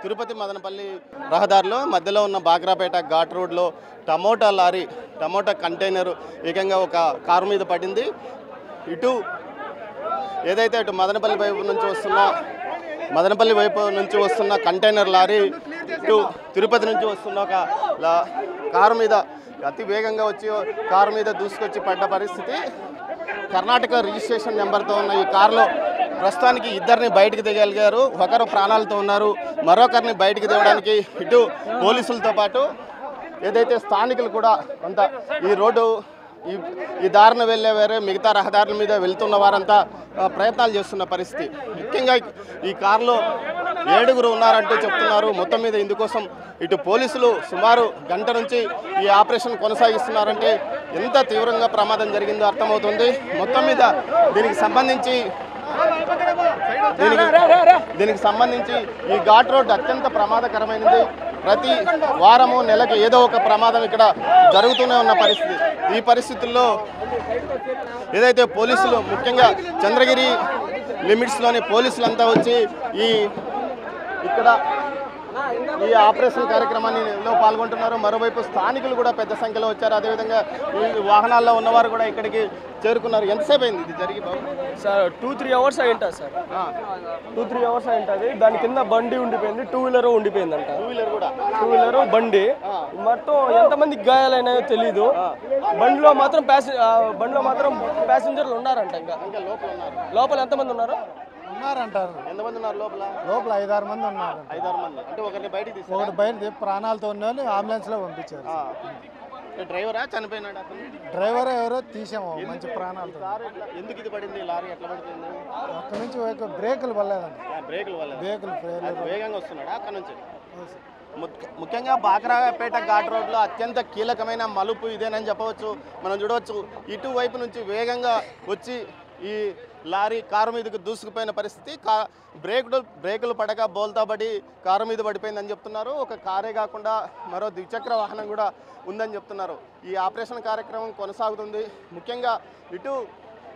తిరుపతి మదనపల్లి రహదారిలో మధ్యలో ఉన్న బాగ్రాపేట ఘాట్ రోడ్లో టమోటా లారీ టమోటా కంటైనర్ ఏకంగా ఒక కారు మీద పడింది. ఇటు ఏదైతే ఇటు మదనపల్లి వైపు నుంచి వస్తున్న కంటైనర్ లారీ ఇటు తిరుపతి నుంచి వస్తున్న ఒక కారు మీద అతి వేగంగా వచ్చి కారు మీద దూసుకొచ్చి పడ్డ పరిస్థితి. కర్ణాటక రిజిస్ట్రేషన్ నెంబర్తో ఉన్న ఈ కారులో ప్రస్తుతానికి ఇద్దరిని బయటికి దిగలిగారు. ఒకరు ప్రాణాలతో ఉన్నారు. మరొకరిని బయటికి దిగడానికి ఇటు పోలీసులతో పాటు ఏదైతే స్థానికులు కూడా కొంత ఈ రోడ్డు ఈ దారిన వెళ్ళే వేరే మిగతా రహదారుల మీద వెళ్తున్న వారంతా ప్రయత్నాలు చేస్తున్న పరిస్థితి. ముఖ్యంగా ఈ కారులో 7 ఉన్నారంటూ చెప్తున్నారు. మొత్తం మీద ఇందుకోసం ఇటు పోలీసులు సుమారు గంట నుంచి ఈ ఆపరేషన్ కొనసాగిస్తున్నారంటే ఎంత తీవ్రంగా ప్రమాదం జరిగిందో అర్థమవుతుంది. మొత్తం మీద దీనికి సంబంధించి ఈ ఘాట్ రోడ్ అత్యంత ప్రమాదకరమైనది. ప్రతి వారము నెలకి ఏదో ఒక ప్రమాదం ఇక్కడ జరుగుతూనే ఉన్న పరిస్థితి. ఈ పరిస్థితుల్లో ఏదైతే పోలీసులు ముఖ్యంగా చంద్రగిరి లిమిట్స్లోని పోలీసులంతా వచ్చి ఇక్కడ ఈ ఆపరేషన్ కార్యక్రమాల్లో పాల్గొంటున్నారు. మరోవైపు స్థానికులు కూడా పెద్ద సంఖ్యలో వచ్చారు. అదేవిధంగా ఈ వాహనాల్లో ఉన్నవారు కూడా ఇక్కడికి చేరుకున్నారు. ఎంతసేపు అయింది ఇది జరిగి బాబు? సార్ 2-3 అవర్స్ అయింటుంది సార్. 2-3 అవర్స్ అయింటుంది. దాని కింద బండి ఉండిపోయింది, 2 వీలర్ ఉండిపోయిందంట. 2 వీలర్ కూడా 2 వీలర్ బండి మొత్తం ఎంతమందికి గాయాలైనాయో తెలీదు. బండిలో మాత్రం ప్యాసింజర్లు ఉన్నారంట. ఇంకా లోపల ఎంతమంది ఉన్నారు ఉన్నారంటారు. ఎంతమంది ఉన్నారు లోపల? 5-6 మంది ఉన్నారు. 5-6 మంది అంటే ఒకరిని బయటికి ఒకటి బయట ప్రాణాలతో ఉన్న వాళ్ళు అంబులెన్స్ లో పంపించారు. డ్రైవరా చనిపోయినాడు అతను? డ్రైవర్ ఎవరో తీసాము మంచి ప్రాణాలతో. ఎందుకు ఇది పడింది? లారీ ఎట్లా పడుతుంది? అక్కడ నుంచి బ్రేకులు పడలేదండి. బ్రేకులు వేగంగా వస్తున్నాడా అక్కడ నుంచి? ముఖ్యంగా బాగ్రాపేట ఘాట్ రోడ్లో అత్యంత కీలకమైన మలుపు ఇదేనని చెప్పవచ్చు. మనం చూడవచ్చు ఇటువైపు నుంచి వేగంగా వచ్చి ఈ లారీ కారు మీదకి దూసుకుపోయిన పరిస్థితి. బ్రేకులు పడక బోల్తాబడి కారు మీద పడిపోయిందని చెప్తున్నారు. ఒక కారే కాకుండా మరో ద్విచక్ర వాహనం కూడా ఉందని చెప్తున్నారు. ఈ ఆపరేషన్ కార్యక్రమం కొనసాగుతుంది. ముఖ్యంగా ఇటు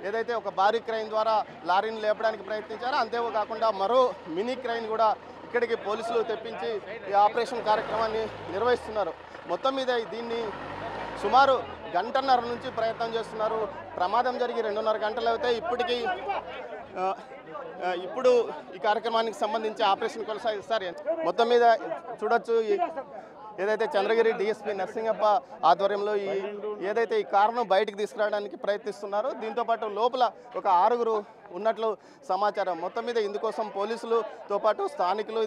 ఏదైతే ఒక భారీ క్రైన్ ద్వారా లారీని లేపడానికి ప్రయత్నించారో అంతేకాకుండా మరో మినీ క్రైన్ కూడా ఇక్కడికి పోలీసులు తెప్పించి ఈ ఆపరేషన్ కార్యక్రమాన్ని నిర్వహిస్తున్నారు. మొత్తం మీద దీన్ని సుమారు 1.5 గంటల నుంచి ప్రయత్నం చేస్తున్నారు. ప్రమాదం జరిగి 2.5 గంటలు అయితే ఇప్పుడు ఈ కార్యక్రమానికి సంబంధించి ఆపరేషన్ కొనసాగిస్తారు. మొత్తం మీద చూడొచ్చు ఏదైతే చంద్రగిరి డిఎస్పీ నర్సింగప్ప ఆధ్వర్యంలో ఏదైతే ఈ కారును బయటికి తీసుకురావడానికి ప్రయత్నిస్తున్నారో దీంతోపాటు లోపల ఒక 6 ఉన్నట్లు సమాచారం. మొత్తం మీద ఇందుకోసం పోలీసులతో పాటు స్థానికులు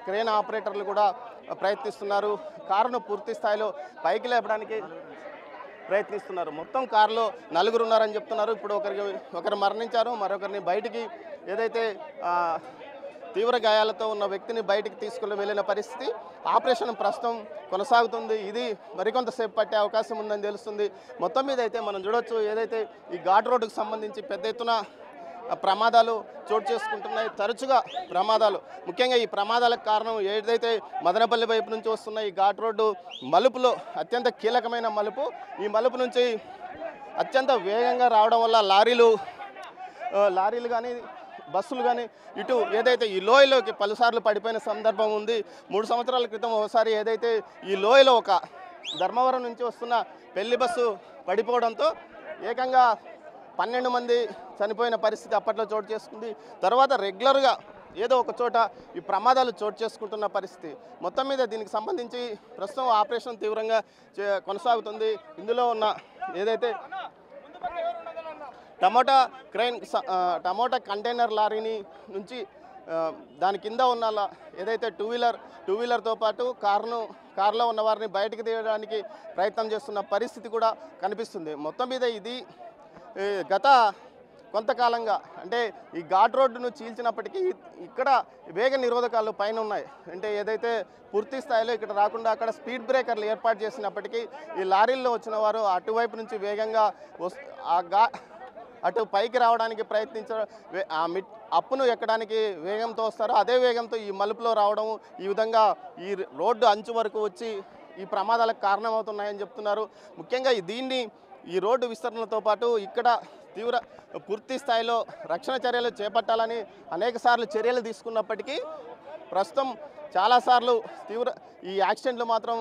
క్రేన్ ఆపరేటర్లు కూడా ప్రయత్నిస్తున్నారు. కారును పూర్తి స్థాయిలో పైకి లేపడానికి ప్రయత్నిస్తున్నారు. మొత్తం కారులో 4 ఉన్నారని చెప్తున్నారు. ఇప్పుడు ఒకరు మరణించారు. మరొకరిని బయటికి ఏదైతే తీవ్ర గాయాలతో ఉన్న వ్యక్తిని బయటికి తీసుకుని వెళ్ళిన పరిస్థితి. ఆపరేషన్ ప్రస్తుతం కొనసాగుతుంది. ఇది మరికొంతసేపు పట్టే అవకాశం ఉందని తెలుస్తుంది. మొత్తం మీద అయితే మనం చూడొచ్చు ఏదైతే ఈ ఘాట్ రోడ్డుకు సంబంధించి పెద్ద ఎత్తున ప్రమాదాలు చోటు చేసుకుంటున్నాయి. తరచుగా ప్రమాదాలు, ముఖ్యంగా ఈ ప్రమాదాలకు కారణం ఏదైతే మదనపల్లి వైపు నుంచి వస్తున్న ఈ ఘాట్ రోడ్డు మలుపులో అత్యంత కీలకమైన మలుపు. ఈ మలుపు నుంచి అత్యంత వేగంగా రావడం వల్ల లారీలు కానీ బస్సులు కానీ ఇటు ఏదైతే ఈ లోయలోకి పలుసార్లు పడిపోయిన సందర్భం ఉంది. 3 సంవత్సరాల క్రితం ఒకసారి ఏదైతే ఈ లోయలో ఒక ధర్మవరం నుంచి వస్తున్న పెళ్లి బస్సు పడిపోవడంతో ఏకంగా 12 మంది చనిపోయిన పరిస్థితి అప్పట్లో చోటు చేసుకుంది. తర్వాత రెగ్యులర్గా ఏదో ఒక చోట ఈ ప్రమాదాలు చోటు చేసుకుంటున్న పరిస్థితి. మొత్తం మీద దీనికి సంబంధించి ప్రస్తుతం ఆపరేషన్ తీవ్రంగా కొనసాగుతుంది. ఇందులో ఉన్న ఏదైతే టమోటా కంటైనర్ లారీని నుంచి దాని కింద ఉన్న ఏదైతే 2 వీలర్తో పాటు కారులో ఉన్న వారిని బయటకు తీయడానికి ప్రయత్నం చేస్తున్న పరిస్థితి కూడా కనిపిస్తుంది. మొత్తం మీద ఇది గత కొంతకాలంగా అంటే ఈ ఘాట్ రోడ్డును చీల్చినప్పటికీ ఇక్కడ వేగ నిరోధకాలు పైన ఉన్నాయి. అంటే ఏదైతే పూర్తి స్థాయిలో ఇక్కడ రాకుండా అక్కడ స్పీడ్ బ్రేకర్లు ఏర్పాటు చేసినప్పటికీ ఈ లారీల్లో వచ్చిన వారు అటువైపు నుంచి వేగంగా అటు పైకి రావడానికి అప్పును ఎక్కడానికి వేగంతో వస్తారు. అదే వేగంతో ఈ మలుపులో రావడం ఈ విధంగా ఈ రోడ్డు అంచు వరకు వచ్చి ఈ ప్రమాదాలకు కారణమవుతున్నాయని చెప్తున్నారు. ముఖ్యంగా ఈ రోడ్డు విస్తరణతో పాటు ఇక్కడ పూర్తి స్థాయిలో రక్షణ చర్యలు చేపట్టాలని అనేక సార్లు చర్యలు తీసుకున్నప్పటికీ ప్రస్తుతం చాలాసార్లు ఈ యాక్సిడెంట్లు మాత్రం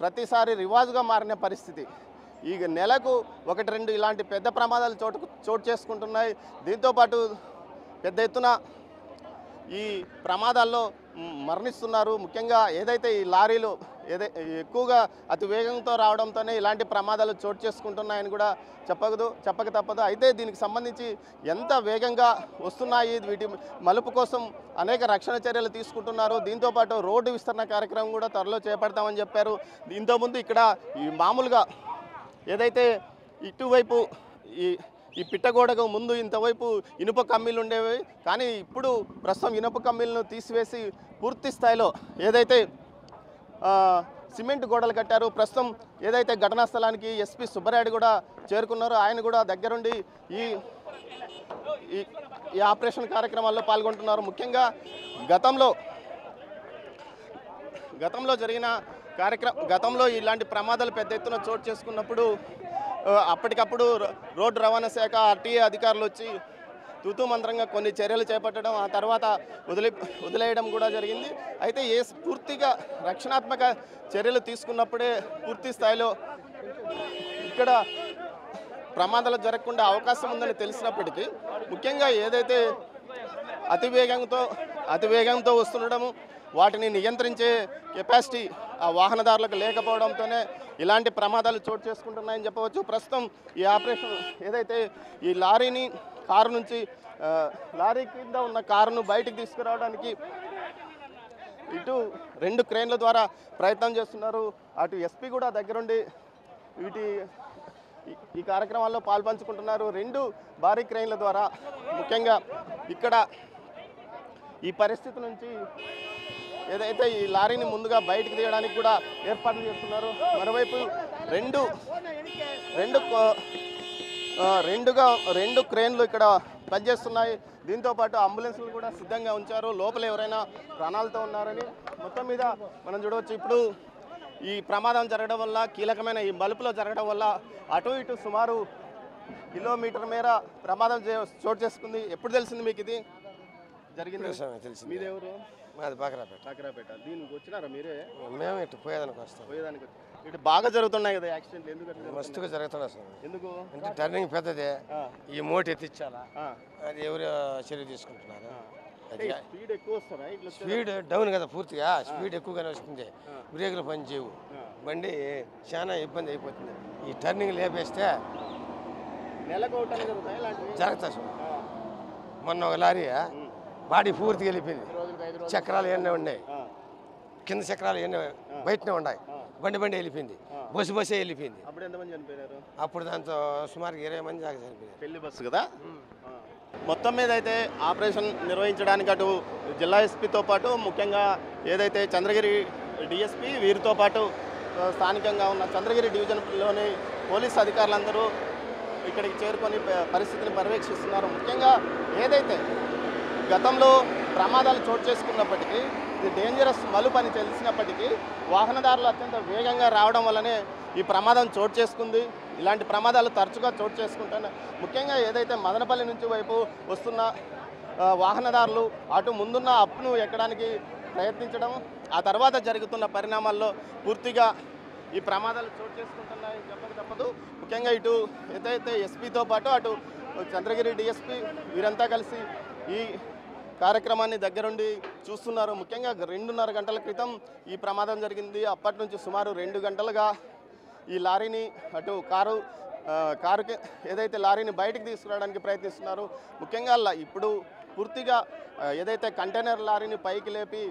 ప్రతిసారి రివాజుగా మారిన పరిస్థితి. ఈ నెలకు 1-2 ఇలాంటి పెద్ద ప్రమాదాలు చోటు చేసుకుంటున్నాయి. దీంతోపాటు పెద్ద ఎత్తున ఈ ప్రమాదాల్లో మరణిస్తున్నారు. ముఖ్యంగా ఏదైతే ఈ లారీలు ఎక్కువగా అతి వేగంతో రావడంతోనే ఇలాంటి ప్రమాదాలు చోటు చేసుకుంటున్నాయని కూడా చెప్పక తప్పదు. అయితే దీనికి సంబంధించి ఎంత వేగంగా వస్తున్నాయి, వీటి మలుపు కోసం అనేక రక్షణ చర్యలు తీసుకుంటున్నారు. దీంతోపాటు రోడ్డు విస్తరణ కార్యక్రమం కూడా త్వరలో చేపడతామని చెప్పారు. దీంతో ముందు ఇక్కడ ఈ మామూలుగా ఏదైతే ఇటువైపు ఈ పిట్టగోడకు ముందు ఇంతవైపు ఇనుప కమ్మీలు ఉండేవి, కానీ ఇప్పుడు ప్రస్తుతం ఇనుప కమ్మీలను తీసివేసి పూర్తి స్థాయిలో ఏదైతే సిమెంట్ గోడలు కట్టారు. ప్రస్తుతం ఏదైతే ఘటనా స్థలానికి ఎస్పీ సుబ్బరాయుడు కూడా చేరుకున్నారో ఆయన కూడా దగ్గరుండి ఈ ఆపరేషన్ కార్యక్రమాల్లో పాల్గొంటున్నారు. ముఖ్యంగా గతంలో ఇలాంటి ప్రమాదాలు పెద్ద ఎత్తున చోటు చేసుకున్నప్పుడు అప్పటికప్పుడు రోడ్డు రవాణా శాఖ ఆర్టీఏ అధికారులు వచ్చి తూతుమంత్రంగా కొన్ని చర్యలు చేపట్టడం, ఆ తర్వాత వదిలేయడం కూడా జరిగింది. అయితే పూర్తిగా రక్షణాత్మక చర్యలు తీసుకున్నప్పుడే పూర్తి స్థాయిలో ఇక్కడ ప్రమాదాలు జరగకుండా అవకాశం ఉందని తెలిసినప్పటికీ ముఖ్యంగా ఏదైతే అతి వేగంతో వస్తుండడము, వాటిని నియంత్రించే కెపాసిటీ ఆ వాహనదారులకు లేకపోవడంతోనే ఇలాంటి ప్రమాదాలు చోటు చేసుకుంటున్నాయని చెప్పవచ్చు. ప్రస్తుతం ఈ ఆపరేషన్ ఏదైతే ఈ లారీ కింద ఉన్న కారును బయటికి తీసుకురావడానికి ఇటు 2 క్రేన్ల ద్వారా ప్రయత్నం చేస్తున్నారు. అటు ఎస్పీ కూడా దగ్గరుండి ఈ కార్యక్రమాల్లో పాల్పంచుకుంటున్నారు. 2 భారీ క్రేన్ల ద్వారా ముఖ్యంగా ఇక్కడ ఈ పరిస్థితి నుంచి ఏదైతే ఈ లారీని ముందుగా బయటకు తీయడానికి కూడా ఏర్పాట్లు చేస్తున్నారు. మరోవైపు రెండు క్రేన్లు ఇక్కడ పనిచేస్తున్నాయి. దీంతోపాటు అంబులెన్స్లు కూడా సిద్ధంగా ఉంచారు. లోపల ఎవరైనా ప్రాణాలతో ఉన్నారని మొత్తం మీద మనం చూడవచ్చు. ఇప్పుడు ఈ ప్రమాదం జరగడం వల్ల, కీలకమైన ఈ మలుపులో జరగడం వల్ల అటు ఇటు సుమారు కిలోమీటర్ మేర ప్రమాదం చోటు చేసుకుంది. ఎప్పుడు తెలిసింది మీకు ఇది జరిగింది? తెలిసింది. మీరెవరు? మాది బాకరాపేట. దీనికి వచ్చినారా మీరే? మేము ఇటు పోయేదానికి వస్తాం. ఇటు బాగా జరుగుతున్నాయి కదా యాక్సిడెంట్లు, ఎందుకు మస్తుగా జరుగుతున్నా సార్. ఎందుకు అంటే టర్నింగ్ పెద్దదే, ఈ మోటి ఎత్తిచ్చాలా, అది ఎవరు చర్య తీసుకుంటున్నారు. స్పీడ్ ఎక్కువ వస్తారా? స్పీడ్ డౌన్ కదా, పూర్తిగా స్పీడ్ ఎక్కువగానే వస్తుంది. బ్రేకులు పని చేయవు, బండి చాలా ఇబ్బంది అయిపోతుంది. ఈ టర్నింగ్ లేపేస్తే నెలకు జరుగుతుంది సార్. మొన్న ఒక లారీ బాడీ పూర్తిగా వెళ్ళిపోయింది. చక్రాలు ఎన్నో ఉన్నాయి, కింద చక్రాలు ఎన్నో బయటనే ఉన్నాయి. బండి వెళ్ళిపోయింది, బస్సే వెళ్ళిపోయింది. అప్పుడు ఎంతమంది చనిపోయారు? అప్పుడు దాంతో సుమారు 20 మంది దాకా చనిపోయారు. పెళ్లి బస్సు కదా. మొత్తం మీద అయితే ఆపరేషన్ నిర్వహించడానికి అటు జిల్లా ఎస్పీతో పాటు ముఖ్యంగా ఏదైతే చంద్రగిరి డిఎస్పీ వీరితో పాటు స్థానికంగా ఉన్న చంద్రగిరి డివిజన్లోని పోలీస్ అధికారులందరూ ఇక్కడికి చేరుకొని పరిస్థితిని పర్యవేక్షిస్తున్నారు. ముఖ్యంగా ఏదైతే గతంలో ప్రమాదాలు చోటు చేసుకున్నప్పటికీ ఇది డేంజరస్ మలుపు అని తెలిసినప్పటికీ వాహనదారులు అత్యంత వేగంగా రావడం వల్లనే ఈ ప్రమాదం చోటు చేసుకుంది. ఇలాంటి ప్రమాదాలు తరచుగా చోటు చేసుకుంటున్నాయి. ముఖ్యంగా ఏదైతే మదనపల్లి నుంచి వైపు వస్తున్న వాహనదారులు అటు ముందున్న అప్ను ఎక్కడానికి ప్రయత్నించడం, ఆ తర్వాత జరుగుతున్న పరిణామాల్లో పూర్తిగా ఈ ప్రమాదాలు చోటు చేసుకుంటున్నాయని చెప్పక తప్పదు. ముఖ్యంగా ఇటు ఏదైతే ఎస్పీతో పాటు అటు చంద్రగిరి డిఎస్పీ వీరంతా కలిసి ఈ కార్యక్రమాన్ని దగ్గరుండి చూస్తున్నారు. ముఖ్యంగా 2.5 గంటల క్రితం ఈ ప్రమాదం జరిగింది. అప్పటి నుంచి సుమారు 2 గంటలుగా ఈ లారీని అటు కారుకి ఏదైతే లారీని బయటికి తీసుకురావడానికి ప్రయత్నిస్తున్నారు. ముఖ్యంగా ఇప్పుడు పూర్తిగా ఏదైతే కంటైనర్ లారీని పైకి లేపి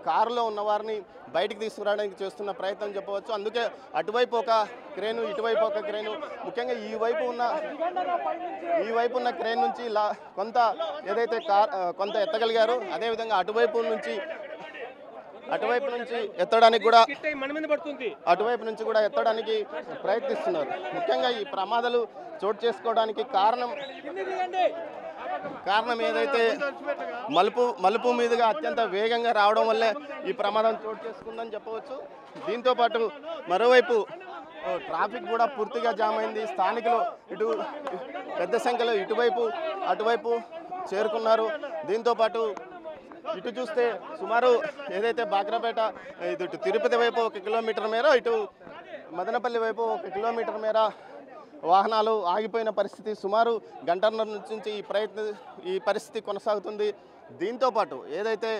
కారులో ఉన్నవారిని బయటికి తీసుకురావడానికి చేస్తున్న ప్రయత్నం చెప్పవచ్చు. అందుకే అటువైపు ఒక క్రేను, ఇటువైపు ఒక క్రేను, ముఖ్యంగా ఈ వైపు ఉన్న క్రేన్ నుంచి కొంత ఏదైతే కొంత ఎత్తగలిగారు. అదేవిధంగా అటువైపు నుంచి ఎత్తడానికి కూడా ఎత్తడానికి ప్రయత్నిస్తున్నారు. ముఖ్యంగా ఈ ప్రమాదాలు చోటు చేసుకోవడానికి కారణం ఏదైతే మలుపు మీదుగా అత్యంత వేగంగా రావడం వల్లే ఈ ప్రమాదం చోటు చేసుకుందని చెప్పవచ్చు. దీంతోపాటు మరోవైపు ట్రాఫిక్ కూడా పూర్తిగా జామ్ అయింది. స్థానికులు ఇటు పెద్ద సంఖ్యలో అటువైపు చేరుకున్నారు. దీంతోపాటు ఇటు చూస్తే సుమారు ఏదైతే బాక్రాపేట ఇటు తిరుపతి వైపు 1 కిలోమీటర్ మేర, ఇటు మదనపల్లి వైపు 1 కిలోమీటర్ మేర వాహనాలు ఆగిపోయిన పరిస్థితి. సుమారు గంటన్నర నుంచి ఈ పరిస్థితి కొనసాగుతుంది. దీంతోపాటు ఏదైతే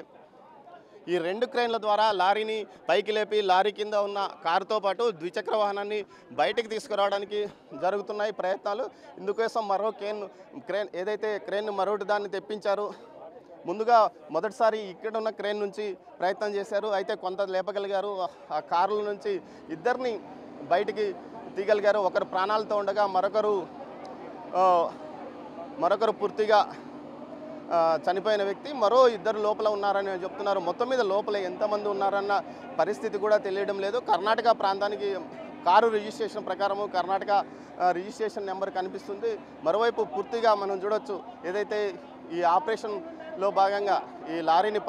ఈ 2 క్రేన్ల ద్వారా లారీని పైకి లేపి లారీ కింద ఉన్న కారుతో పాటు ద్విచక్ర వాహనాన్ని బయటికి తీసుకురావడానికి జరుగుతున్నాయి ప్రయత్నాలు. ఇందుకోసం మరో క్రేన్ ఏదైతే క్రేన్ మరొకటి దాన్ని తెప్పించారు. ముందుగా మొదటిసారి ఇక్కడ ఉన్న క్రేన్ నుంచి ప్రయత్నం చేశారు. అయితే కొంత లేపగలిగారు. ఆ కారుల నుంచి ఇద్దరిని బయటికి తీయగలిగారు. ఒకరు ప్రాణాలతో ఉండగా మరొకరు పూర్తిగా చనిపోయిన వ్యక్తి, మరో 2 లోపల ఉన్నారని చెప్తున్నారు. మొత్తం మీద లోపల ఎంతమంది ఉన్నారన్న పరిస్థితి కూడా తెలియడం లేదు. కర్ణాటక ప్రాంతానికి కారు రిజిస్ట్రేషన్ ప్రకారము కర్ణాటక రిజిస్ట్రేషన్ నెంబర్ కనిపిస్తుంది. మరోవైపు పూర్తిగా మనం చూడొచ్చు ఏదైతే ఈ ఆపరేషన్లో భాగంగా ఈ లారీని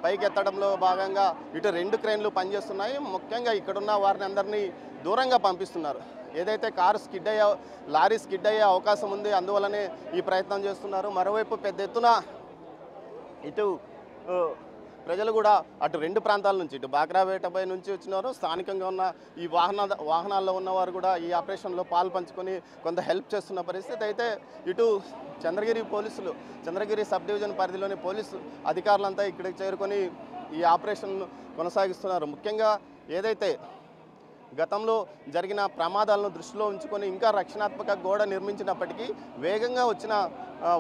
పైకి ఎత్తడంలో భాగంగా ఇటు 2 క్రేన్లు పనిచేస్తున్నాయి. ముఖ్యంగా ఇక్కడున్న వారిని అందరినీ దూరంగా పంపిస్తున్నారు. ఏదైతే లారీ స్కిడ్ అయ్యే అవకాశం ఉంది, అందువల్లనే ఈ ప్రయత్నం చేస్తున్నారు. మరోవైపు పెద్ద ఎత్తున ఇటు ప్రజలు కూడా అటు 2 ప్రాంతాల నుంచి, ఇటు బాక్రాపేటపై నుంచి వచ్చినారు. స్థానికంగా ఉన్న ఈ వాహనాల్లో ఉన్నవారు కూడా ఈ ఆపరేషన్లో పాలు పంచుకొని కొంత హెల్ప్ చేస్తున్న పరిస్థితి. అయితే ఇటు చంద్రగిరి సబ్ డివిజన్ పరిధిలోని పోలీసు అధికారులంతా ఇక్కడికి చేరుకొని ఈ ఆపరేషన్ కొనసాగిస్తున్నారు. ముఖ్యంగా ఏదైతే గతంలో జరిగిన ప్రమాదాలను దృష్టిలో ఉంచుకొని ఇంకా రక్షణాత్మక గోడ నిర్మించినప్పటికీ వేగంగా వచ్చిన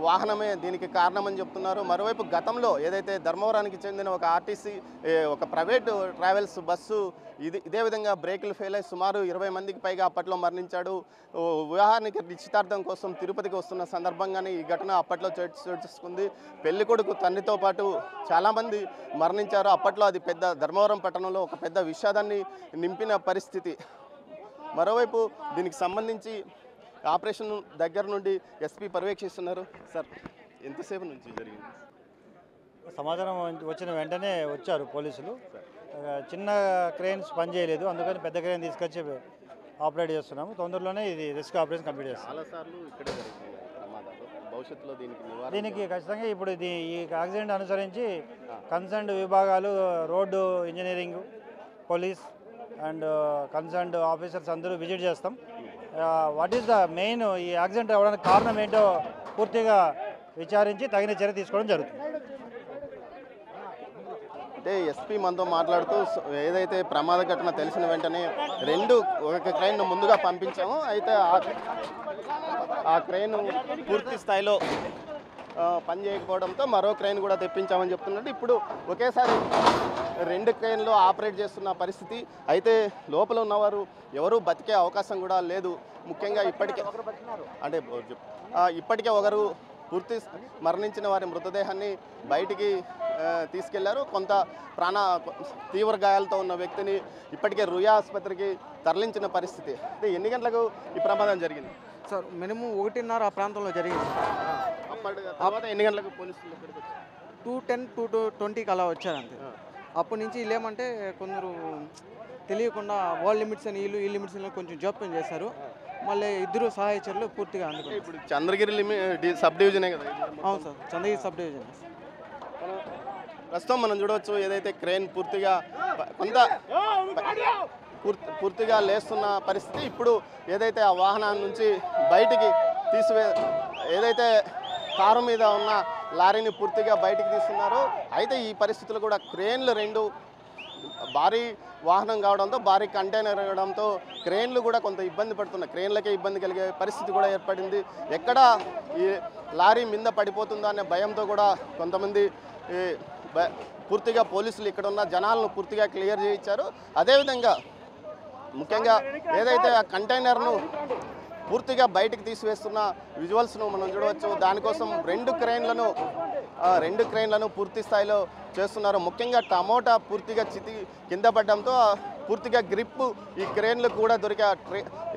వాహనమే దీనికి కారణమని చెప్తున్నారు. మరోవైపు గతంలో ఏదైతే ధర్మవరానికి చెందిన ఒక ఆర్టీసీ ఒక ప్రైవేటు ట్రావెల్స్ బస్సు ఇదే విధంగా బ్రేకులు ఫెయిల్ అయి సుమారు 20 మందికి పైగా అప్పట్లో మరణించాడు. వివాహానికి నిశ్చితార్థం కోసం తిరుపతికి వస్తున్న సందర్భంగానే ఈ ఘటన అప్పట్లో చేసుకుంది. పెళ్లి కొడుకు తండ్రితో పాటు చాలామంది మరణించారు. అప్పట్లో అది ధర్మవరం పట్టణంలో ఒక పెద్ద విషాదాన్ని నింపిన పరిస్థితి. మరోవైపు దీనికి సంబంధించి ఆపరేషన్ దగ్గర నుండి ఎస్పీ పర్యవేక్షిస్తున్నారు. సార్, ఎంతసేపు నుంచి జరిగింది? సమాచారం వచ్చిన వెంటనే వచ్చారు పోలీసులు. చిన్న క్రేన్స్ పనిచేయలేదు, అందుకని పెద్ద క్రేన్ తీసుకొచ్చి ఆపరేట్ చేస్తున్నాము. తొందరలోనే ఇది రెస్క్యూ ఆపరేషన్ కంప్లీట్ చేస్తాం. చాలాసార్లు ఇక్కడే జరుగుతుంది ప్రమాదాలు. భవిష్యత్తులో దీనికి ఖచ్చితంగా ఇప్పుడు ఈ యాక్సిడెంట్ అనుసరించి కన్సర్న్డ్ విభాగాలు, road engineering, police and concerned officers అందరూ విజిట్ చేస్తాం. వాట్ ఈస్ ద మెయిన్ ఈ యాక్సిడెంట్ అవ్వడానికి కారణం ఏంటో పూర్తిగా విచారించి తగిన చర్య తీసుకోవడం జరుగుతుంది. అంటే ఎస్పీ మనతో మాట్లాడుతూ ఏదైతే ప్రమాద ఘటన తెలిసిన వెంటనే ఒక క్రైన్ ముందుగా పంపించాము. అయితే ఆ క్రైన్ పూర్తి స్థాయిలో పనిచేయకపోవడంతో మరో క్రైన్ కూడా తెప్పించామని చెప్తున్నట్టు ఇప్పుడు ఒకేసారి 2 క్రైన్లు ఆపరేట్ చేస్తున్న పరిస్థితి. అయితే లోపల ఉన్నవారు ఎవరూ బతికే అవకాశం కూడా లేదు. ముఖ్యంగా ఇప్పటికే ఒకరు మరణించిన వారి మృతదేహాన్ని బయటికి తీసుకెళ్లారు. కొంత తీవ్ర గాయాలతో ఉన్న వ్యక్తిని ఇప్పటికే రుయా ఆసుపత్రికి తరలించిన పరిస్థితి. అంటే ఎన్ని గంటలకు ఈ ప్రమాదం జరిగింది? సార్ మినిమం 1:30 ఆ ప్రాంతంలో జరిగింది. తర్వాత ఎన్ని గంటలకు పోలీసులు 2:10 2:20కి అలా వచ్చారు అంతే. అప్పటి నుంచి వీళ్ళేమంటే కొందరు తెలియకుండా వాళ్ళ లిమిట్స్ అని ఈ లిమిట్స్ కొంచెం జోప్యం చేశారు. మళ్ళీ 2 సహాయచరులు పూర్తిగా అందుకు. ఇప్పుడు చంద్రగిరి సబ్ డివిజనే కదా? అవును సార్, చంద్రగిరి సబ్ డివిజన్. ప్రస్తుతం మనం చూడవచ్చు ఏదైతే క్రేన్ పూర్తిగా లేస్తున్న పరిస్థితి. ఇప్పుడు ఏదైతే ఆ వాహనాన్ని నుంచి బయటికి ఏదైతే కారు మీద ఉన్న లారీని పూర్తిగా బయటికి తీస్తున్నారో, అయితే ఈ పరిస్థితులు కూడా క్రేన్లు 2 భారీ వాహనం కావడంతో, భారీ కంటైనర్ కావడంతో క్రేన్లు కూడా కొంత ఇబ్బంది పడుతున్నాయి. క్రేన్లకే ఇబ్బంది కలిగే పరిస్థితి కూడా ఏర్పడింది. ఎక్కడ ఈ లారీ మీద పడిపోతుందో అనే భయంతో కూడా కొంతమంది పూర్తిగా పోలీసులు ఇక్కడ ఉన్న జనాలను పూర్తిగా క్లియర్ చేయించారు. అదేవిధంగా ముఖ్యంగా ఏదైతే ఆ కంటైనర్ను పూర్తిగా బయటికి తీసివేస్తున్న విజువల్స్ను మనం చూడవచ్చు. దానికోసం 2 క్రేన్లను పూర్తి స్థాయిలో చేస్తున్నారు. ముఖ్యంగా టమోటా పూర్తిగా కింద పడడంతో పూర్తిగా గ్రిప్ ఈ క్రేన్లకు కూడా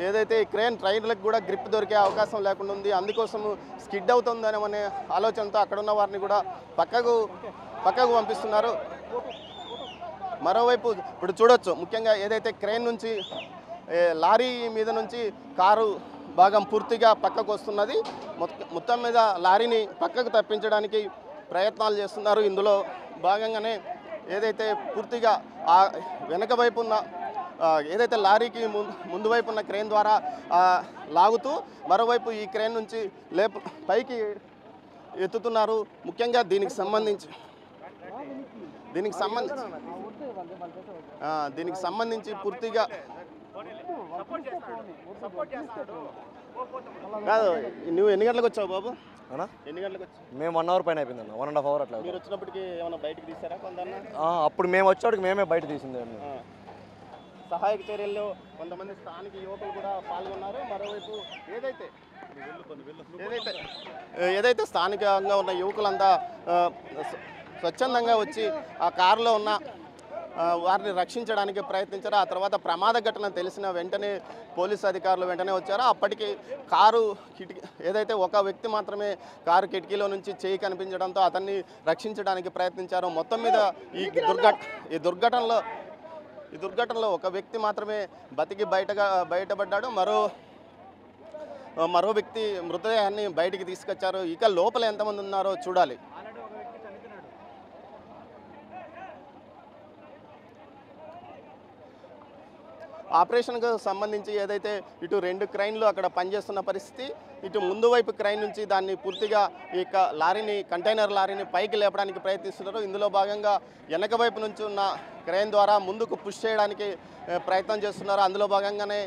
ఏదైతే ఈ ట్రైన్లకు కూడా గ్రిప్ దొరికే అవకాశం లేకుండా ఉంది. అందుకోసం స్కిడ్ అవుతుందనే ఆలోచనతో అక్కడున్న వారిని కూడా పక్కకు పంపిస్తున్నారు. మరోవైపు ఇప్పుడు చూడొచ్చు ముఖ్యంగా ఏదైతే క్రేన్ నుంచి లారీ మీద నుంచి కారు భాగం పూర్తిగా పక్కకు వస్తున్నది. మొత్తం మీద లారీని పక్కకు తప్పించడానికి ప్రయత్నాలు చేస్తున్నారు. ఇందులో భాగంగానే ఏదైతే పూర్తిగా ఆ వెనక వైపు ఉన్న ఏదైతే లారీకి ముందు వైపు ఉన్న క్రేన్ ద్వారా లాగుతూ మరోవైపు ఈ క్రేన్ నుంచి పైకి ఎత్తుతున్నారు. ముఖ్యంగా దీనికి సంబంధించి పూర్తిగా కాదు. నువ్వు ఎన్ని గంటలకు వచ్చావు బాబు? ఎన్ని గంటలకు వచ్చావు? మేము 1 అవర్ పైన అయిపోయింది అన్న, 1.5 అవర్ అట్లా. మీరు వచ్చినప్పటికి ఏమైనా బయటకు తీసారా కొందరు? అప్పుడు మేము వచ్చేటికి మేమే బయట తీసింది. సహాయక చర్యల్లో కొంతమంది స్థానిక యువకులు కూడా పాల్గొన్నారు. మరోవైపు ఏదైతే స్థానికంగా ఉన్న యువకులంతా స్వచ్ఛందంగా వచ్చి ఆ కారులో ఉన్న వారిని రక్షించడానికి ప్రయత్నించారు. ఆ తర్వాత ప్రమాద ఘటన తెలిసిన వెంటనే పోలీసు అధికారులు వెంటనే వచ్చారు. అప్పటికి కారు కిటికీ ఏదైతే ఒక వ్యక్తి మాత్రమే కారు కిటికీలో నుంచి చేయి కనిపించడంతో అతన్ని రక్షించడానికి ప్రయత్నించారు. మొత్తం మీద ఈ దుర్ఘటనలో ఒక వ్యక్తి మాత్రమే బతికి బయటపడ్డాడు. మరో వ్యక్తి మృతదేహాన్ని బయటికి తీసుకొచ్చారు. ఇక లోపల ఎంతమంది ఉన్నారో చూడాలి. ఆపరేషన్కు సంబంధించి ఏదైతే ఇటు 2 క్రైన్లు అక్కడ పనిచేస్తున్న పరిస్థితి, ఇటు ముందు వైపు క్రైన్ నుంచి దాన్ని పూర్తిగా ఈ కంటైనర్ లారీని పైకి లేపడానికి ప్రయత్నిస్తున్నారు. ఇందులో భాగంగా వెనక వైపు నుంచి ఉన్న క్రైన్ ద్వారా ముందుకు పుష్ చేయడానికి ప్రయత్నం చేస్తున్నారు. అందులో భాగంగానే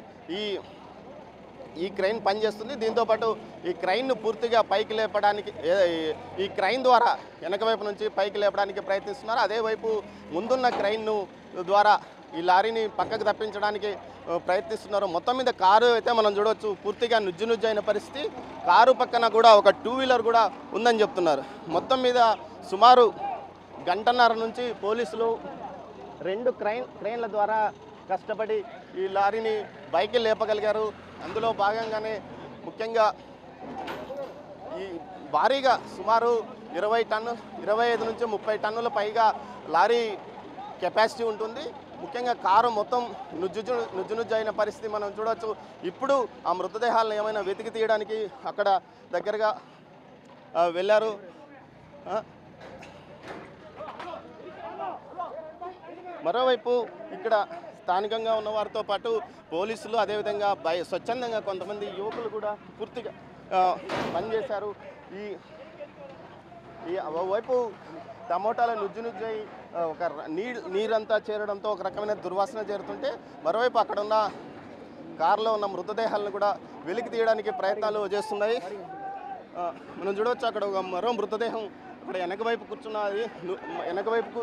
ఈ క్రైన్ పనిచేస్తుంది. దీంతోపాటు ఈ క్రైన్ను పూర్తిగా పైకి లేపడానికి ఈ క్రైన్ ద్వారా వెనక వైపు నుంచి పైకి లేపడానికి ప్రయత్నిస్తున్నారు. అదే వైపు ముందున్న క్రైన్ను ద్వారా ఈ లారీని పక్కకు తప్పించడానికి ప్రయత్నిస్తున్నారు. మొత్తం మీద కారు అయితే మనం చూడవచ్చు పూర్తిగా నుజ్జు అయిన పరిస్థితి. కారు పక్కన కూడా ఒక 2 వీలర్ కూడా ఉందని చెప్తున్నారు. మొత్తం మీద సుమారు 1.5 గంటల నుంచి పోలీసులు 2 క్రైన్ల ద్వారా కష్టపడి ఈ లారీని పైకి లేపగలిగారు. అందులో భాగంగానే ముఖ్యంగా ఈ భారీగా సుమారు 25 నుంచి 30 టన్నుల పైగా లారీ కెపాసిటీ ఉంటుంది. ముఖ్యంగా కారు మొత్తం నుజ్జు అయిన పరిస్థితి మనం చూడవచ్చు. ఇప్పుడు ఆ మృతదేహాలను ఏమైనా వెతికి తీయడానికి అక్కడ దగ్గరగా వెళ్ళారు. మరోవైపు ఇక్కడ స్థానికంగా ఉన్న వారితో పాటు పోలీసులు అదేవిధంగా స్వచ్ఛందంగా కొంతమంది యువకులు కూడా పూర్తిగా పనిచేశారు. ఈ వైపు టమోటాల నుజ్జు ఒక నీరంతా చేరడంతో ఒక రకమైన దుర్వాసన చేరుతుంటే మరోవైపు అక్కడ ఉన్న కారులో ఉన్న మృతదేహాలను కూడా వెలికి తీయడానికి ప్రయత్నాలు చేస్తున్నాయి. మనం చూడవచ్చు అక్కడ ఒక మరో మృతదేహం అక్కడ వెనక కూర్చున్నది.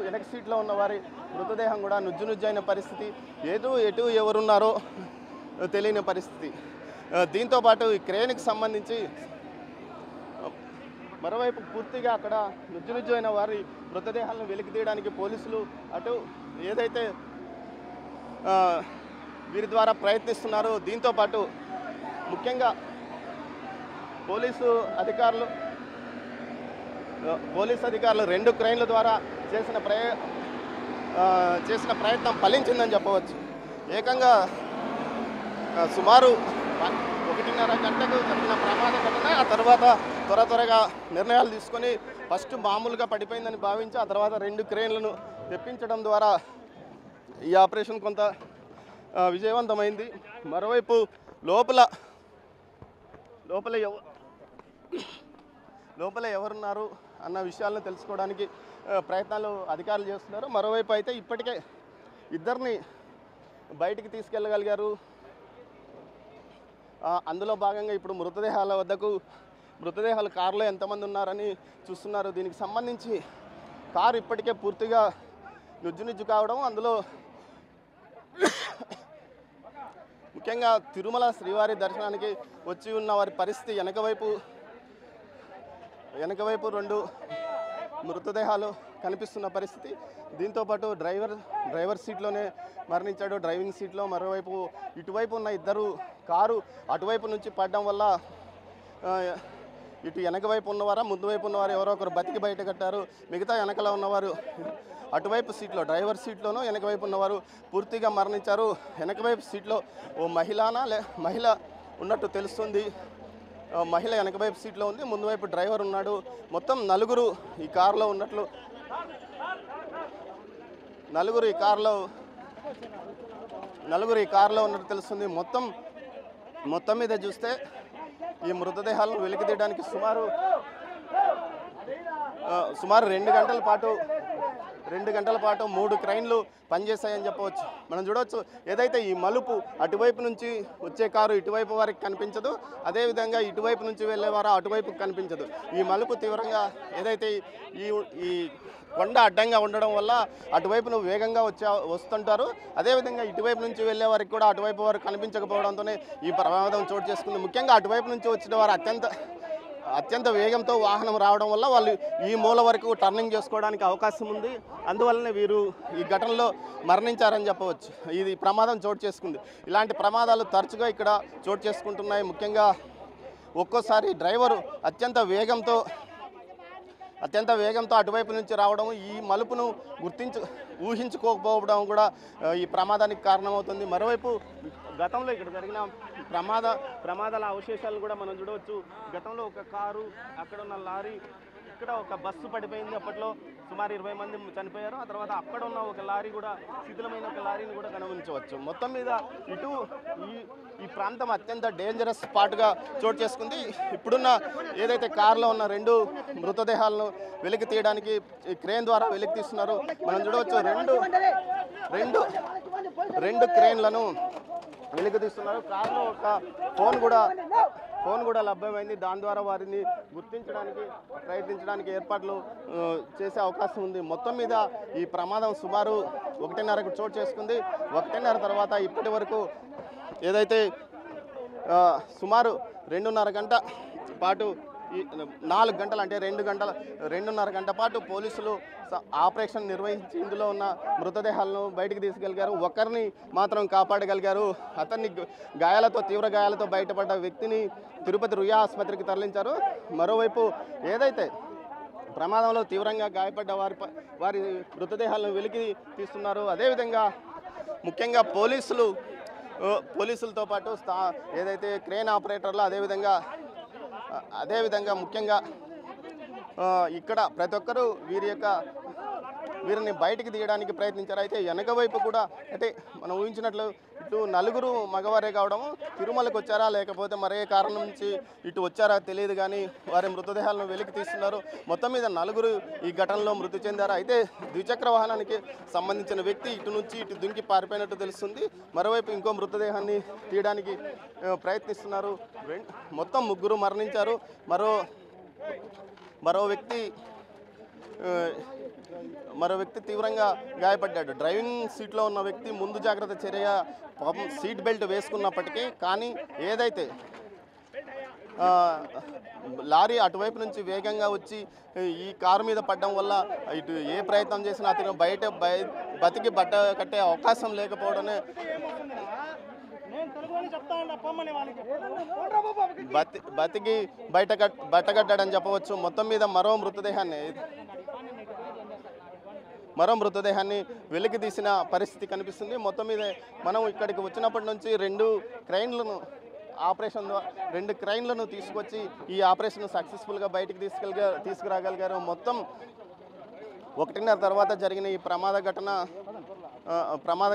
వెనక సీట్లో ఉన్న వారి మృతదేహం కూడా నుజ్జు అయిన పరిస్థితి. ఎటు ఎవరున్నారో తెలియని పరిస్థితి. దీంతోపాటు ఈ క్రేన్కి సంబంధించి మరోవైపు పూర్తిగా అక్కడ నుజ్జు అయిన వారి మృతదేహాలను వెలికి తీయడానికి పోలీసులు అటు ఏదైతే వీరి ద్వారా ప్రయత్నిస్తున్నారో దీంతోపాటు ముఖ్యంగా పోలీసు అధికారులు 2 క్రైన్ల ద్వారా చేసిన ప్రయత్నం ఫలించిందని చెప్పవచ్చు. ఏకంగా సుమారు 1.5 గంటకు జరిగిన ప్రమాద ఘటన. ఆ తర్వాత త్వరగా నిర్ణయాలు తీసుకొని ఫస్ట్ మామూలుగా పడిపోయిందని భావించి ఆ తర్వాత 2 క్రేన్లను తెప్పించడం ద్వారా ఈ ఆపరేషన్ కొంత విజయవంతమైంది. మరోవైపు లోపల ఎవరున్నారు అన్న విషయాలను తెలుసుకోవడానికి ప్రయత్నాలు అధికారులు చేస్తున్నారు. మరోవైపు అయితే ఇప్పటికే 2ని బయటికి తీసుకెళ్ళగలిగారు. అందులో భాగంగా ఇప్పుడు మృతదేహాలు కారులో ఎంతమంది ఉన్నారని చూస్తున్నారు. దీనికి సంబంధించి కారు ఇప్పటికే పూర్తిగా నుజ్జు కావడం, అందులో ముఖ్యంగా తిరుమల శ్రీవారి దర్శనానికి వచ్చి ఉన్న వారి పరిస్థితి వెనక వైపు 2 మృతదేహాలు కనిపిస్తున్న పరిస్థితి. దీంతోపాటు డ్రైవర్ సీట్లోనే మరణించాడు, డ్రైవింగ్ సీట్లో. మరోవైపు ఇటువైపు ఉన్న 2 కారు అటువైపు నుంచి పడడం వల్ల ఇటు వెనక వైపు ఉన్నవారా ముందు వైపు ఉన్నవారు ఎవరో ఒకరు బతికి బయట కట్టారు. మిగతా వెనకలో ఉన్నవారు అటువైపు సీట్లో డ్రైవర్ సీట్లోనూ వెనక వైపు ఉన్నవారు పూర్తిగా మరణించారు. వెనక వైపు సీట్లో ఓ మహిళ ఉన్నట్టు తెలుస్తుంది. మహిళ వెనక వైపు సీట్లో ఉంది, ముందు వైపు డ్రైవర్ ఉన్నాడు. మొత్తం 4 ఈ కారులో ఉన్నట్లు నలుగురు ఈ కారులో ఉన్నట్టు తెలుస్తుంది. మొత్తం మీద చూస్తే ఈ మృతదేహాలను వెలికి తీయడానికి సుమారు 2 గంటల పాటు 3 క్రైన్లు పనిచేస్తాయని చెప్పవచ్చు. మనం చూడవచ్చు, ఏదైతే ఈ మలుపు అటువైపు నుంచి వచ్చే కారు ఇటువైపు వారికి కనిపించదు, అదేవిధంగా ఇటువైపు నుంచి వెళ్ళే వారు అటువైపు కనిపించదు. ఈ మలుపు తీవ్రంగా ఏదైతే ఈ కొండ అడ్డంగా ఉండడం వల్ల అటువైపును వేగంగా వస్తుంటారు. అదేవిధంగా ఇటువైపు నుంచి వెళ్ళే వారికి కూడా అటువైపు వారు కనిపించకపోవడంతోనే ఈ ప్రమాదం చోటు చేసుకుంది. ముఖ్యంగా అటువైపు నుంచి వచ్చిన వారు అత్యంత వేగంతో వాహనం రావడం వల్ల వాళ్ళు ఈ మూల వరకు టర్నింగ్ చేసుకోవడానికి అవకాశం ఉంది. అందువల్లనే వీరు ఈ ఘటనలో మరణించారని చెప్పవచ్చు. ఇది ప్రమాదం చోటు చేసుకుంది. ఇలాంటి ప్రమాదాలు తరచుగా ఇక్కడ చోటు చేసుకుంటున్నాయి. ముఖ్యంగా ఒక్కోసారి డ్రైవరు అత్యంత వేగంతో అటువైపు నుంచి రావడం, ఈ మలుపును ఊహించుకోకపోవడం కూడా ఈ ప్రమాదానికి కారణమవుతుంది. మరోవైపు గతంలో ఇక్కడ జరిగిన ప్రమాదాల అవశేషాలు కూడా మనం చూడవచ్చు. గతంలో ఒక కారు, అక్కడ ఉన్న లారీ, ఇక్కడ ఒక బస్సు పడిపోయింది. అప్పట్లో సుమారు 20 మంది చనిపోయారు. ఆ తర్వాత అక్కడ ఉన్న ఒక లారీ కూడా, శిథిలమైన ఒక లారీని కూడా గమనించవచ్చు. మొత్తం మీద ఈ ప్రాంతం అత్యంత డేంజరస్ స్పాట్గా చోటు చేసుకుంది. ఇప్పుడున్న ఏదైతే కారులో ఉన్న 2 మృతదేహాలను వెలికి తీయడానికి క్రేన్ ద్వారా వెలికి తీస్తున్నారు. మనం చూడవచ్చు, రెండు క్రేన్లను వెలికి తీస్తున్నారు. కారులో ఒక ఫోన్ కూడా లభ్యమైంది. దాని ద్వారా వారిని ప్రయత్నించడానికి ఏర్పాట్లు చేసే అవకాశం ఉంది. మొత్తం మీద ఈ ప్రమాదం సుమారు 1:30కు చోటు చేసుకుంది. 1:30 తర్వాత ఇప్పటి వరకు ఏదైతే సుమారు 2:30 గంట పాటు 4 గంటలు అంటే 2:30 గంట పాటు పోలీసులు ఆపరేషన్ నిర్వహించి ఇందులో ఉన్న మృతదేహాలను బయటికి తీసుకెళ్లారు. ఒకరిని మాత్రం కాపాడగలిగారు. అతన్ని తీవ్ర గాయాలతో బయటపడ్డ వ్యక్తిని తిరుపతి రుయా ఆసుపత్రికి తరలించారు. మరోవైపు ఏదైతే ప్రమాదంలో తీవ్రంగా గాయపడ్డ వారి మృతదేహాలను వెలికి తీస్తున్నారు. అదేవిధంగా ముఖ్యంగా పోలీసులతో పాటు ఏదైతే క్రేన్ ఆపరేటర్లు, అదేవిధంగా ముఖ్యంగా ఇక్కడ ప్రతి ఒక్కరూ వీరిని బయటికి తీయడానికి ప్రయత్నించారు. అయితే వెనక వైపు కూడా అంటే మనం ఊహించినట్లు ఇటు 4 మగవారే కావడము, తిరుమలకు వచ్చారా లేకపోతే మరే కారణం నుంచి ఇటు వచ్చారా తెలియదు, కానీ వారి మృతదేహాలను వెలికి తీస్తున్నారు. మొత్తం మీద 4 ఈ ఘటనలో మృతి చెందారు. అయితే ద్విచక్ర వాహనానికి సంబంధించిన వ్యక్తి ఇటు నుంచి ఇటు దుంకి పారిపోయినట్టు తెలుస్తుంది. మరోవైపు ఇంకో మృతదేహాన్ని తీయడానికి ప్రయత్నిస్తున్నారు. మొత్తం 3 మరణించారు. మరో వ్యక్తి తీవ్రంగా గాయపడ్డాడు. డ్రైవింగ్ సీట్లో ఉన్న వ్యక్తి ముందు జాగ్రత్త చర్య సీట్ బెల్ట్ వేసుకున్నప్పటికీ కానీ ఏదైతే లారీ అటువైపు నుంచి వేగంగా వచ్చి ఈ కారు మీద పడడం వల్ల ఇటు ఏ ప్రయత్నం చేసినా అతను బతికి బట్ట కట్టే అవకాశం లేకపోవడమే బతికి బట్టగడ్డాడని చెప్పవచ్చు. మొత్తం మీద మరో మృతదేహాన్ని వెలికి తీసిన పరిస్థితి కనిపిస్తుంది. మొత్తం మీద మనం ఇక్కడికి వచ్చినప్పటి నుంచి 2 క్రైన్లను తీసుకొచ్చి ఈ ఆపరేషన్ సక్సెస్ఫుల్గా బయటికి తీసుకురాగలిగారు. మొత్తం 1:30 తర్వాత జరిగిన ఈ ప్రమాద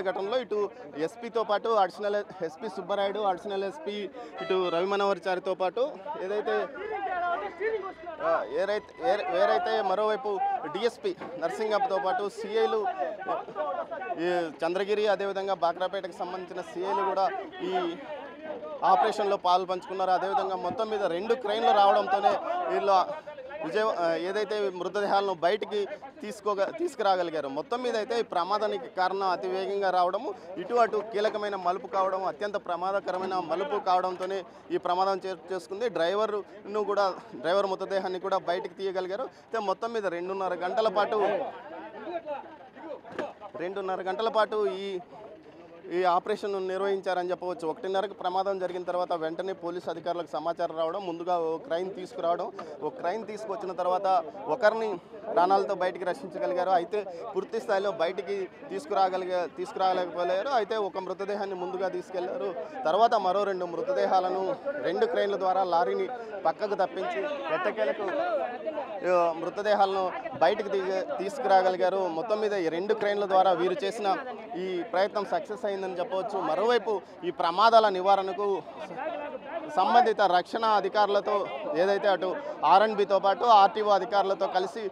ఘటనలో ఇటు ఎస్పీతో పాటు additional SP Subbarayudu, additional SP ఇటు రవి మనోహర్చారితో పాటు వేరైతే మరోవైపు డిఎస్పీ నర్సింగప్తో పాటు సిఐలు చంద్రగిరి, అదేవిధంగా బాక్రాపేటకు సంబంధించిన సిఐలు కూడా ఈ ఆపరేషన్లో పాలు పంచుకున్నారు. అదేవిధంగా మొత్తం మీద 2 క్రైన్లు రావడంతోనే వీళ్ళు ఏదైతే మృతదేహాలను బయటికి తీసుకురాగలిగారు. మొత్తం మీద అయితే ఈ ప్రమాదానికి కారణం అతి వేగంగా రావడము, ఇటు అటు కీలకమైన మలుపు కావడం, అత్యంత ప్రమాదకరమైన మలుపు కావడంతోనే ఈ ప్రమాదం చేసుకుంది. డ్రైవర్ మృతదేహాన్ని కూడా బయటికి తీయగలిగారు. అయితే మొత్తం మీద 2:30 గంటల పాటు ఈ ఆపరేషన్ నిర్వహించారని చెప్పవచ్చు. 1:30కి ప్రమాదం జరిగిన తర్వాత వెంటనే పోలీసు అధికారులకు సమాచారం రావడం, ముందుగా ఓ క్రైన్ తీసుకురావడం, ఓ క్రైన్ తీసుకొచ్చిన తర్వాత ఒకరిని ప్రాణాలతో బయటికి రక్షించగలిగారు. అయితే పూర్తి స్థాయిలో బయటికి తీసుకురాలేకపోయారు. అయితే ఒక మృతదేహాన్ని ముందుగా తీసుకెళ్లారు. తర్వాత మరో 2 మృతదేహాలను 2 క్రైన్ల ద్వారా లారీని పక్కకు తప్పించి ఎట్టకేలకు మృతదేహాలను బయటికి తీసుకురాగలిగారు. మొత్తం మీద ఈ 2 క్రైన్ల ద్వారా వీరు చేసిన ఈ ప్రయత్నం సక్సెస్ అయిందని చెప్పవచ్చు. మరోవైపు ఈ ప్రమాదాల నివారణకు సంబంధిత రక్షణ అధికారులతో ఏదైతే అటు ఆర్ఎండ్బితో పాటు ఆర్టీఓ అధికారులతో కలిసి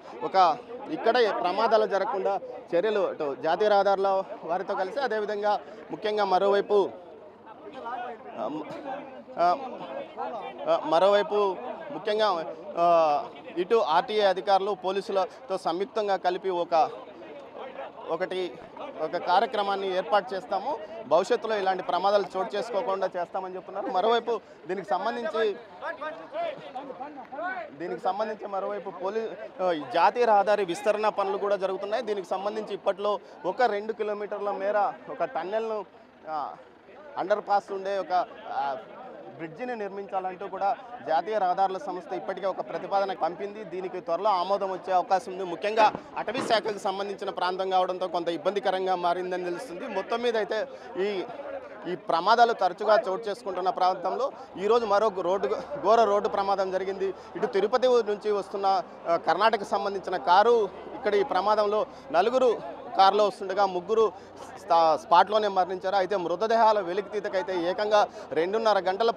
ఇక్కడే ప్రమాదాలు జరగకుండా చర్యలు అటు జాతీయ రహదారుల వారితో కలిసి అదేవిధంగా ముఖ్యంగా మరోవైపు ముఖ్యంగా ఇటు ఆర్టీఏ అధికారులు పోలీసులతో సంయుక్తంగా కలిపి ఒక కార్యక్రమాన్ని ఏర్పాటు చేస్తాము. భవిష్యత్తులో ఇలాంటి ప్రమాదాలు చోటు చేసుకోకుండా చేస్తామని చెప్తున్నారు. మరోవైపు దీనికి సంబంధించి మరోవైపు జాతీయ రహదారి విస్తరణ పనులు కూడా జరుగుతున్నాయి. దీనికి సంబంధించి ఇప్పట్లో 2 కిలోమీటర్ల మేర ఒక టన్నెల్ను అండర్ పాస్ ఉండే ఒక బ్రిడ్జిని నిర్మించాలంటూ కూడా జాతీయ రహదారుల సంస్థ ఇప్పటికే ఒక ప్రతిపాదన పంపింది. దీనికి త్వరలో ఆమోదం వచ్చే అవకాశం ఉంది. ముఖ్యంగా అటవీ శాఖకు సంబంధించిన ప్రాంతం కావడంతో కొంత ఇబ్బందికరంగా మారిందని తెలుస్తుంది. మొత్తం మీద అయితే ఈ ప్రమాదాలు తరచుగా చోటు చేసుకుంటున్న ప్రాంతంలో ఈరోజు మరో ఘోర రోడ్డు ప్రమాదం జరిగింది. ఇటు తిరుపతి నుంచి వస్తున్న కర్ణాటకకు సంబంధించిన కారు ఇక్కడ ఈ ప్రమాదంలో 4 కారులో వస్తుండగా 3 స్పాట్లోనే మరణించారు. అయితే మృతదేహాల వెలికితీతకైతే ఏకంగా 2.5 గంటల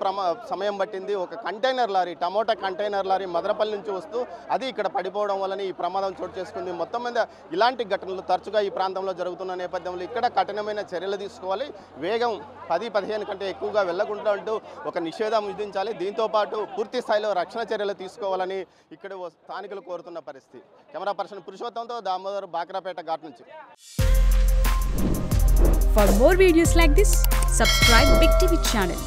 సమయం పట్టింది. ఒక container lorry, tomato container lorry Madanapalle నుంచి వస్తూ అది ఇక్కడ పడిపోవడం వలన ఈ ప్రమాదం చోటు చేసుకుంది. మొత్తం మీద ఇలాంటి ఘటనలు తరచుగా ఈ ప్రాంతంలో జరుగుతున్న నేపథ్యంలో ఇక్కడ కఠినమైన చర్యలు తీసుకోవాలి. వేగం 10-15 కంటే ఎక్కువగా వెళ్లకుండా అంటూ ఒక నిషేధం విధించాలి. దీంతోపాటు పూర్తి స్థాయిలో రక్షణ చర్యలు తీసుకోవాలని ఇక్కడ స్థానికులు కోరుతున్న పరిస్థితి. కెమెరా పర్సన్ పురుషోత్తంతో దామోదర్, బాక్రాపేట ఘాట్ నుంచి. For more videos like this, subscribe Big TV channel.